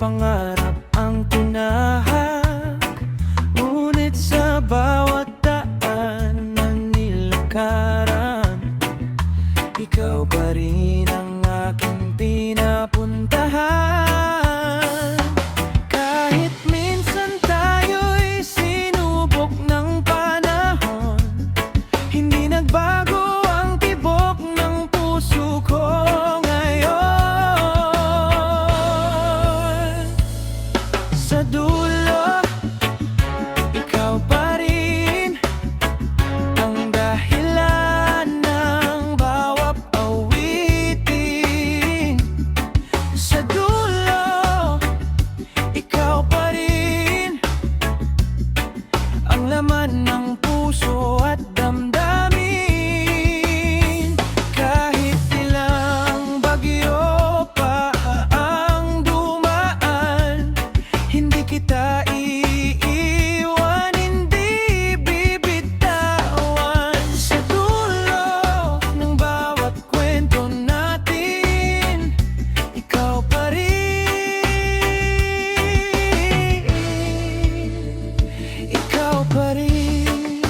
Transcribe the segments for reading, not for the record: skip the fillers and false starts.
pangarap ang tinahak, ngunit sa bawat daan na nilakaran, ikaw pa rin ang aking pinapuntahan. Kahit minsan tayo'y sinubok ng panahon, hindi nagbago ang tibok ng puso ko ngayon. Sa dulo, ikaw pa rin ang dahilan ng bawat awitin. Sa dulo, ikaw pa rin ang laman ng puso at damdamin. Kahit ilang bagyo pa ang dumaan, hindi kita iiwan, hindi bibitawan. Sa dulo ng bawat kwento natin, ikaw pa rin. Ikaw pa rin.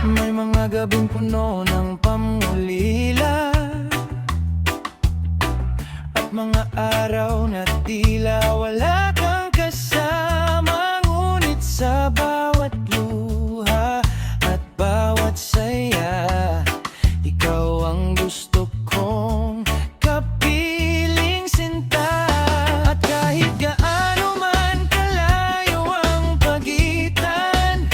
May mga gabing puno ng pangulila at mga araw na tila wala kang kasama, ngunit sa bawat luha at bawat saya, ikaw ang gusto kong kapiling sinta. At kahit gaano man kalayo ang pagitan,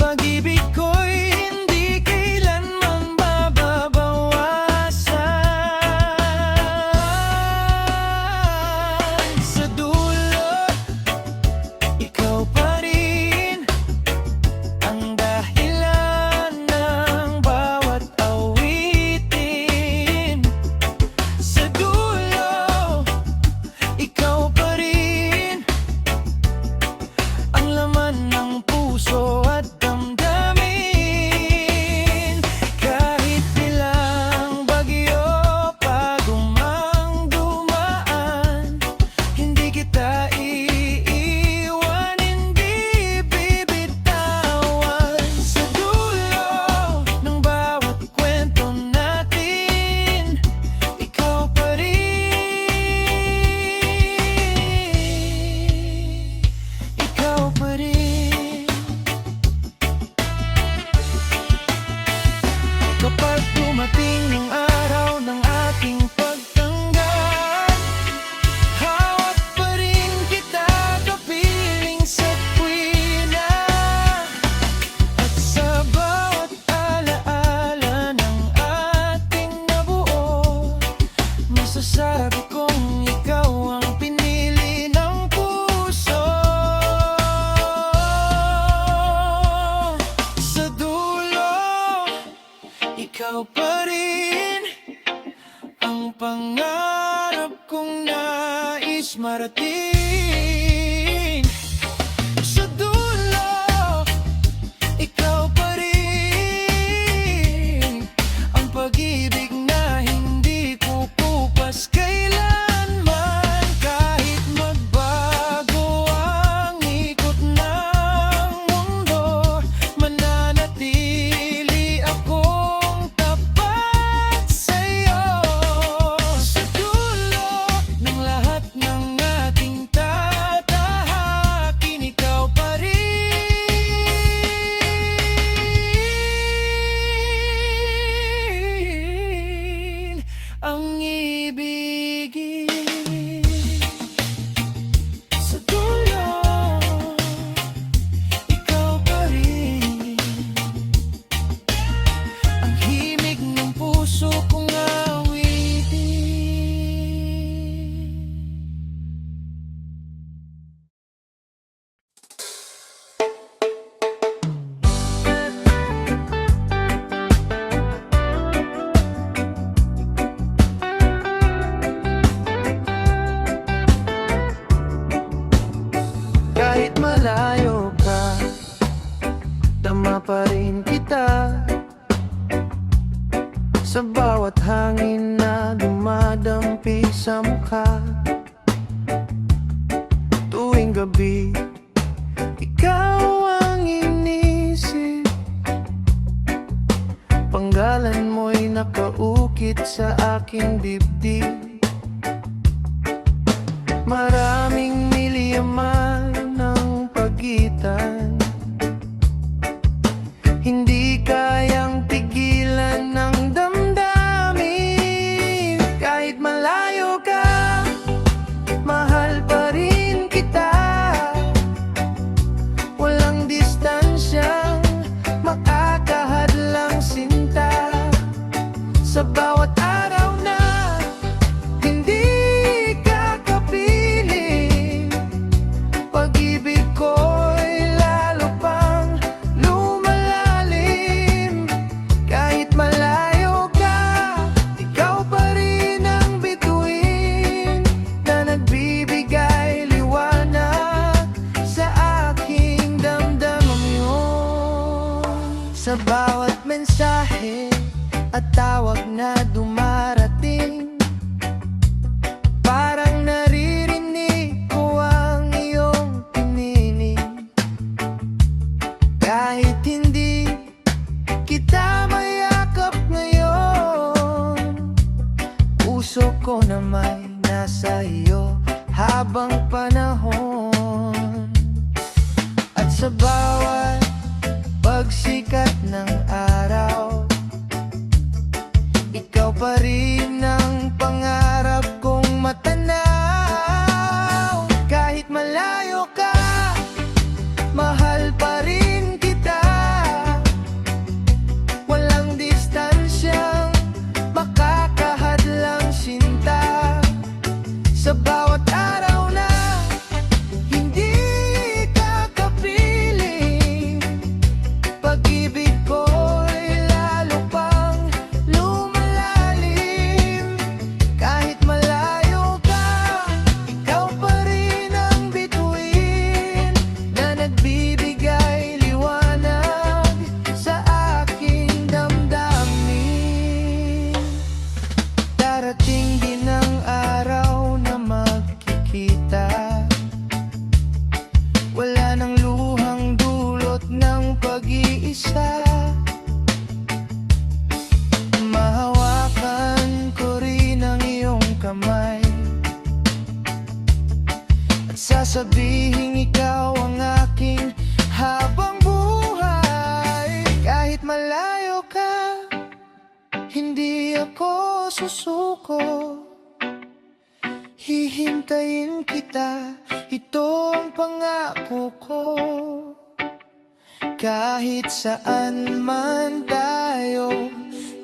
pag-ibig ko'y hindi kailanman mababawasan. Sa dulo, ikaw pa rin ang dahilan ng bawat awitin. Sa dulo, ikaw pa rin ang laman ng puso at damdamin. Kahit ilang bagyo pa dumaan, hindi kita iiwan, hindi bibitawan. Sa dulo ng bawat kwento natin, ikaw pa rin. Ikaw pa rin. Kapag dumating ang araw ng ating pagtanggap, hawak pa rin kita kapiling sa tuwina. At sa bawat alaala ng ating nabuo, masasabi kong ikaw ang pinili ng puso. Sa dulo, ikaw pa rin ang pangarap kong nais marating. Sa dulo, ikaw pa rin ang pag-ibig na hindi kukupas kailanman. Kahit magbago ang ikot ng mundo, mananatili akong tapat sa'yo. Sa dulo ng lahat ng ating gabi, ikaw ang inisip. Panggalan mo'y nakaukit sa aking dibdib. Maraming milyaman ng pagitan, hindi kayang pigilan ng damdamin. Kahit malayo ka, mahal pa rin kita. Walang distansyang makakahadlang sinta. Sa bawat araw na hindi ka kapiling, pag-ibig ko'y lalo pang lumalalim. Kahit malayo ka, ikaw pa rin ang bituin na nagbibigay liwanag sa aking damdamin yun. Sa bawat mensahe at tawag na dumarating, parang naririnig ko ang iyong pininig. Kahit hindi kita mayakap ngayon, puso ko na may nasa iyo habang panahon. At sa bawat pagsikat ng araw, ikaw pa rin ang pangarap kong matanaw. Kahit malayo ka, mahal pa rin kita. Walang distansyang makakahadlang sinta. Sa bawat araw na hindi ka kapiling, pag-ibig ko'y lalo pang lumalalim. Kahit malayo ka, ikaw pa rin ang bituin na nagbibigay liwanag sa aking damdamin. Darating din ang araw na magkikita, wala nang luhang dulot ng pag-iisa. Mahawakan ko rin ang iyong kamay at sasabihin ikaw ang aking habang buhay. Kahit malayo ka, hindi ako susuko. Hihintayin kita, ito ang pangako ko. Kahit saan man tayo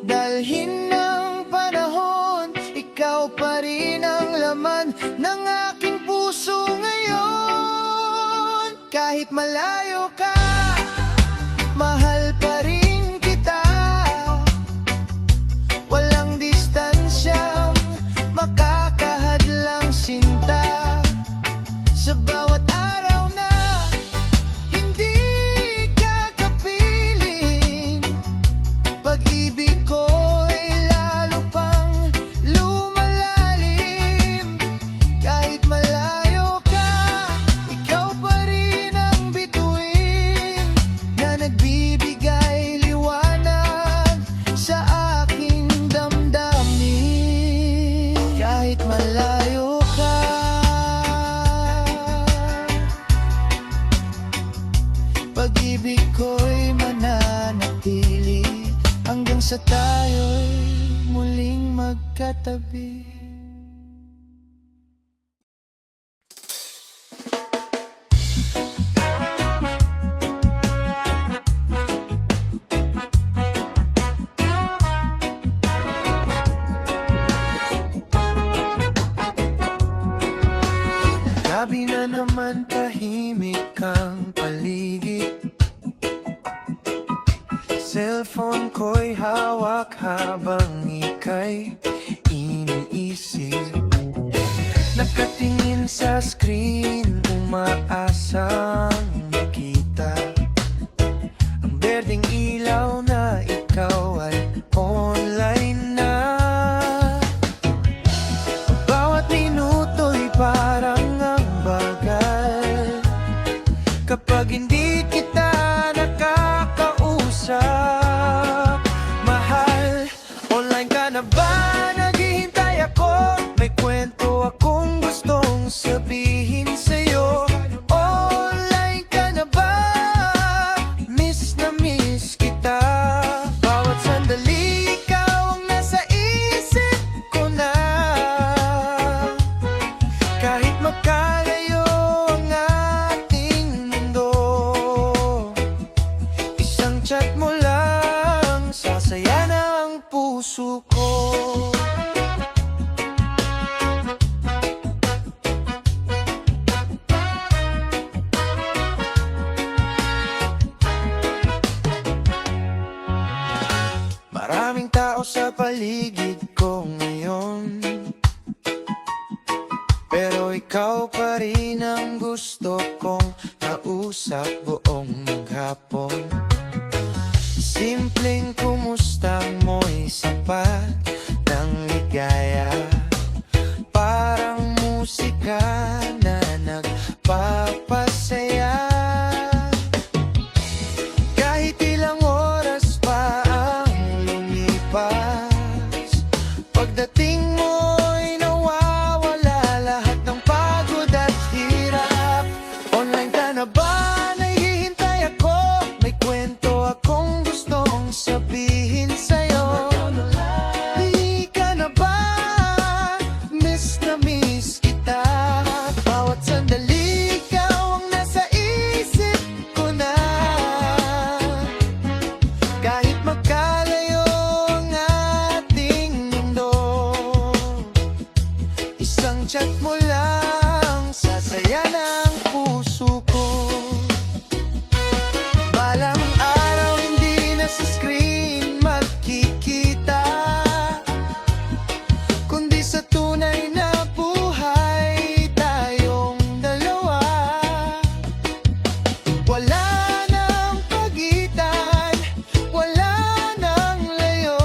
dalhin ng panahon, ikaw pa rin ang laman ng aking puso ngayon. Kahit malayo ka, mahal pa rin kita. Walang distansyang makakahadlang sinta. Sa bawat araw na hindi ka kapiling, pag-ibig ko'y lalo pang lumalalim. Kahit malayo ka, ikaw pa rin ang bituin na nagbibigay liwanag sa aking damdamin. Kahit malayo ka, pag-ibig ko'y mananatili hanggang sa tayo'y muling magkatabi. Gabi na naman, tahimik ang paligid. Cellphone ko'y hawak habang ika'y iniisip. Nakatingin sa screen, umaasang makita ang berdeng ilaw na ikaw ay online na. Bawat minuto'y parang ang bagal. magkalayo ang ating mundo, isang chat mo lang, sasaya na ang puso ko. Maraming tao sa paligid ko ngayon, pero ikaw pa rin ang gusto kong kausap buong maghapon. Simpleng kumusta mo'y sapat ng ligaya, parang musika na nagpapasaya. Kahit ilang oras pa ang lumipas, pagdating mo'y nawawala lahat ng pagod at hirap. Online ka na ba? Nahihintay ako, may kwento akong gustong sabihin sa'yo. Di ka na ba? Miss na miss kita. Bawat sandali ikaw ang nasa isip ko na. Kahit magkalayo ang ating mundo, isang chat mo lang, sasaya ng puso ko. Balang araw hindi na sa screen magkikita, kundi sa tunay na buhay tayong dalawa. Wala nang pagitan, wala nang layo,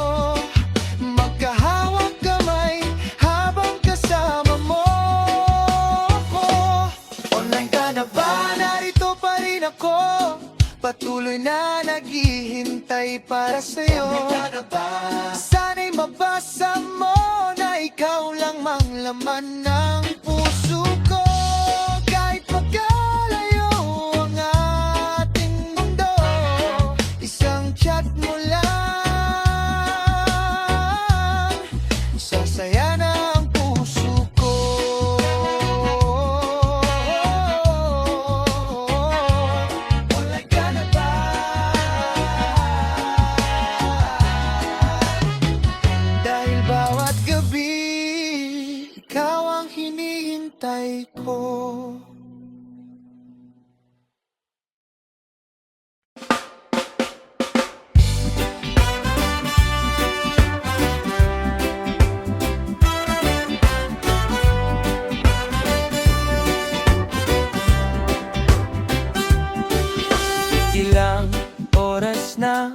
magkahawak kamay habang kasama mo ako. Online ka na ba? Narito pa rin ako, patuloy na naghihintay para sa'yo. Sana'y mabasa mo na ikaw lang mang laman ng puso ko. Kahit magkalayo ang ating mundo, isang chat mo lang, sasaya na ang puso ko. Online ka na ba? Dahil bawat gabi, ikaw ang hinihintay ko. Ilang oras na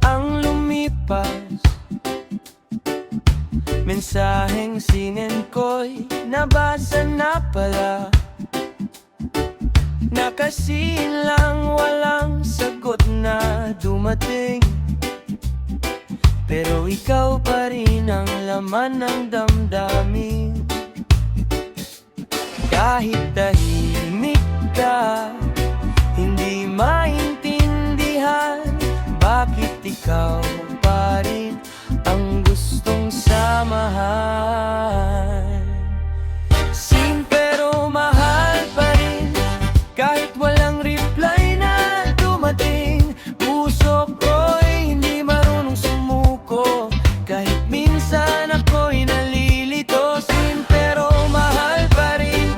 ang lumipas, mensaheng sinend ko'y nabasa na pala. Nakasin lang, walang sagot na dumating, pero ikaw pa rin ang laman ng damdamin. Kahit tahimik ka, hindi maintindihan bakit ikaw pa rin ang gustong samahan. Sim pero mahal pa rin, kahit walang reply na dumating. Puso ko'y hindi marunong sumuko, kahit minsan ako'y nalilito. Sim pero mahal pa rin,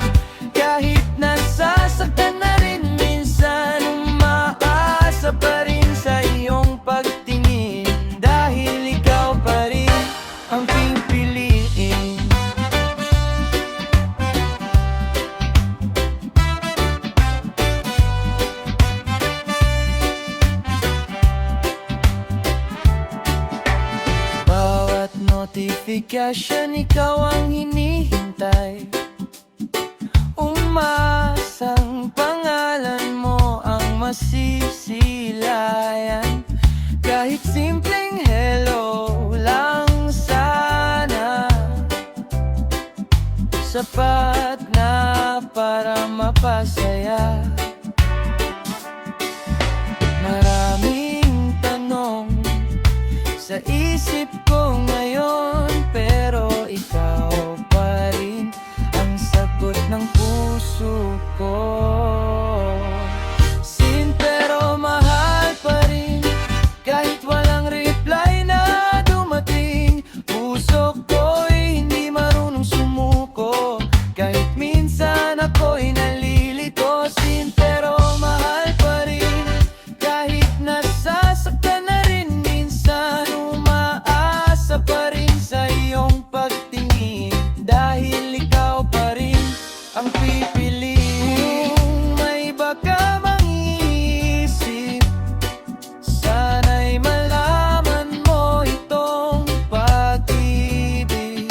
kahit nasasaktan na rin minsan. Umaasa pa rin sa iyong pagtingin, dahil ikaw pa rin ang pipiliin. Bawat notification, ikaw ang hinihintay. Umasang pangalan mo ang masisilayan. Kahit simpleng hello lang sana, sapat na para mapasaya. Maraming tanong sa isip ko ngayon, pero ikaw pa rin ang sagot ng puso. ang pipiliin. Kung may baka mang iisip, sana'y malaman mo itong pag-ibig.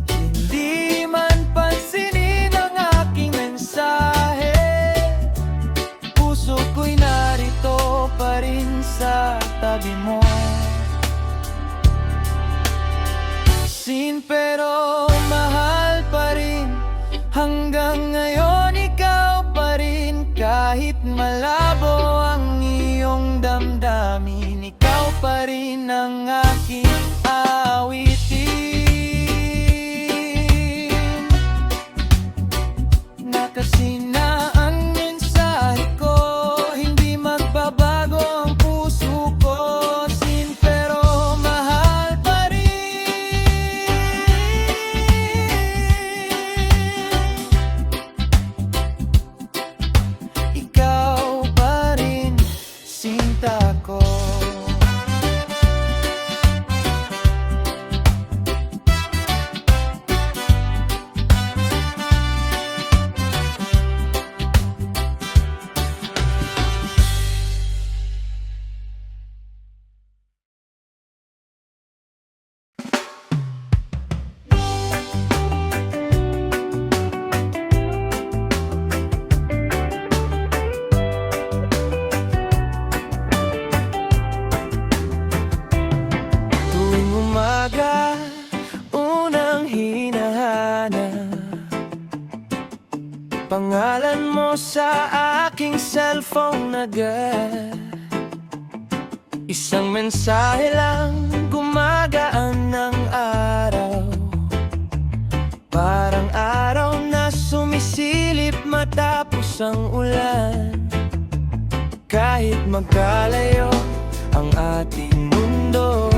Hindi man pansinin ang aking mensahe, puso ko'y narito pa rin sa tabi mo. Pero mahal pa rin, hanggang ngayon ikaw pa rin. Kahit malabo ang iyong damdamin, ikaw pa rin ang aking awitin. Nakasina ang mensahe ko, hindi magbabago ang puso ko. Pero mahal pa rin, ikaw pa rin, sinta ko. Tuwing umaga, unang hinahanap pangalan mo sa aking cellphone agad. Isang mensahe lang, gumagaan ng araw. Parang araw na sumisilip matapos ang ulan. Kahit magkalayo ang ating mundo,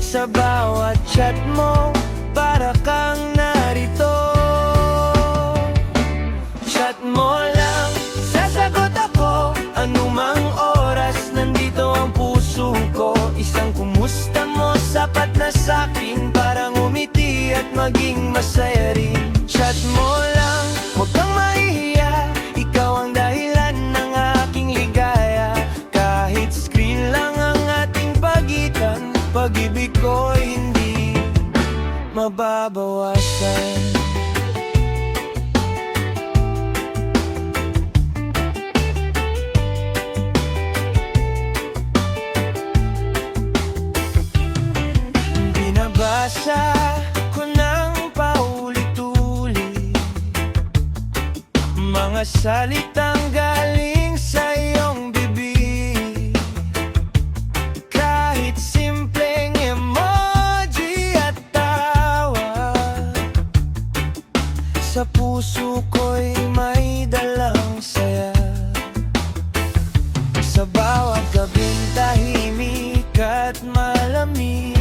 sa bawat chat mo, para kang narito. Chat mo lang, sasagot ako. Anumang oras, nandito ang puso ko. Isang kumusta mo, sapat na sa'kin. Parang umiti at maging masaya rin. Chat mo lang, huwag kang mahihiya. Ikaw ang dahilan ng aking ligaya. Kahit screen lang ang ating pagitan, pag-ibig ko hindi mababawasan. Binabasa ko ng paulit-ulit mga salitang galing sa iyong bibig. Kahit simpleng emoji at tawa, sa puso ko'y may dalang saya. Sa bawat gabing tahimik at malamig,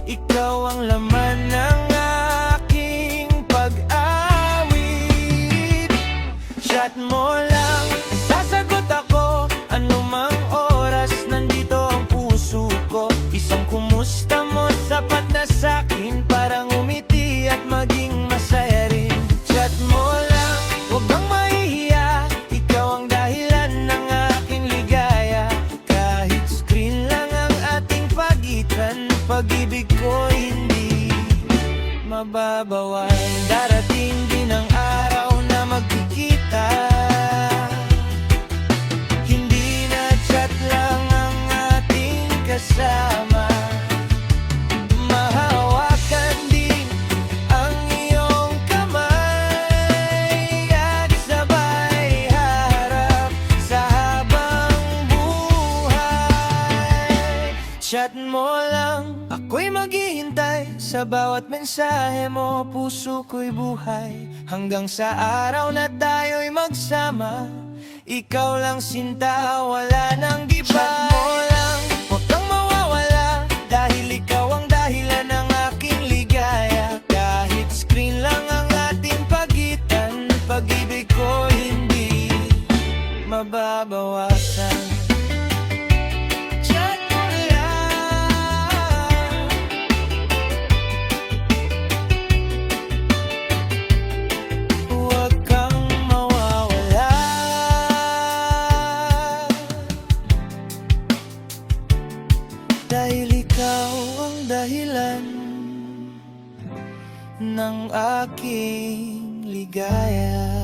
ikaw ang laman ng aking pag-awit. Chat mo lang, sasagot ako. Anumang oras, nandito ang puso ko. Isang kumusta mo, sapat na sa'kin. Parang umiti at maging masaya rin. Chat mo lang, huwag kang mahihiya. Ikaw ang dahilan ng aking ligaya. Kahit screen lang ang ating pagitan, pag-ibig ko hindi mababawan. Darating din ang araw na magkikita. Hindi na chat lang ang ating kasama. Mahawakan din ang iyong kamay at sabay harap sa habang buhay. Chat mo lang, ako'y maghihintay. Sa bawat mensahe mo, puso ko'y buhay. Hanggang sa araw na tayo'y magsama, ikaw lang sinta, wala nang iba. Chat mo lang, huwag kang mawawala. Dahil ikaw ang dahilan ng aking ligaya. Kahit screen lang ang ating pagitan, pag-ibig ko hindi mababawasan. Dahil ikaw ang dahilan ng aking ligaya.